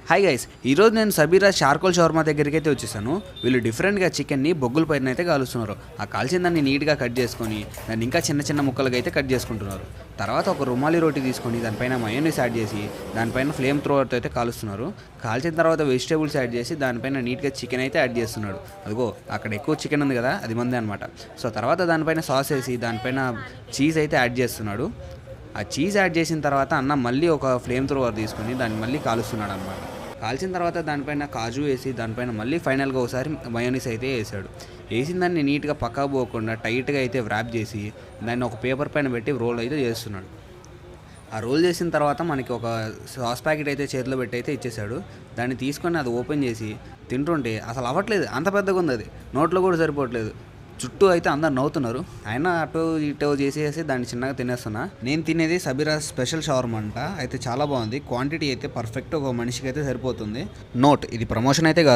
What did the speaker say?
Hi guys, ఈరోజు నేను Sabira charcoal shawarma దగ్గరికి అయితే వచ్చేసాను. వీళ్ళు డిఫరెంట్గా చికెన్ని బొగ్గుల పైన అయితే కాలుస్తున్నారు. ఆ కాల్చిన దాన్ని నీట్గా కట్ చేసుకొని దాన్ని ఇంకా చిన్న చిన్న ముక్కలుగా అయితే కట్ చేసుకుంటున్నారు. తర్వాత ఒక రుమాలి రోటీ తీసుకొని దానిపైన మయోనీస్ యాడ్ చేసి దానిపైన ఫ్లేమ్ త్రోవర్తో అయితే కాలుస్తున్నారు. కాల్చిన తర్వాత వెజిటేబుల్స్ యాడ్ చేసి దానిపైన నీట్గా చికెన్ అయితే యాడ్ చేస్తున్నాడు. అదిగో అక్కడ ఎక్కువ చికెన్ ఉంది కదా, అది మందే అనమాట. సో తర్వాత దానిపైన సాస్ వేసి దానిపైన చీజ్ అయితే యాడ్ చేస్తున్నాడు. ఆ చీజ్ యాడ్ చేసిన తర్వాత అన్న మళ్ళీ ఒక ఫ్లేమ్ త్రోవర్ తీసుకొని దాన్ని మళ్ళీ కాలుస్తున్నాడు అనమాట. కాల్చిన తర్వాత దానిపైన కాజు వేసి దానిపైన మళ్ళీ ఫైనల్గా ఒకసారి మయోనీస్ అయితే వేసాడు. వేసిన దాన్ని నీట్గా పక్కా పోకుండా టైట్గా అయితే వ్రాప్ చేసి దాన్ని ఒక పేపర్ పైన పెట్టి రోల్ అయితే చేస్తున్నాడు. ఆ రోల్ చేసిన తర్వాత మనకి ఒక సాస్ ప్యాకెట్ అయితే చేతిలో పెట్టి అయితే ఇచ్చేసాడు. దాన్ని తీసుకొని అది ఓపెన్ చేసి తింటుంటే అసలు అవ్వట్లేదు, అంత పెద్దగా ఉంది అది, నోట్లో కూడా సరిపోవట్లేదు. చుట్టూ అయితే అందరు నవ్వుతున్నారు. అయినా అటు ఇటు చేసేసి దాన్ని చిన్నగా తినేస్తున్నా. నేను తినేది సబీరా స్పెషల్ షవర్మా అంట. అయితే చాలా బాగుంది, క్వాంటిటీ అయితే పర్ఫెక్ట్ ఒక మనిషికి అయితే సరిపోతుంది. నోట్, ఇది ప్రమోషన్ అయితే కాదు.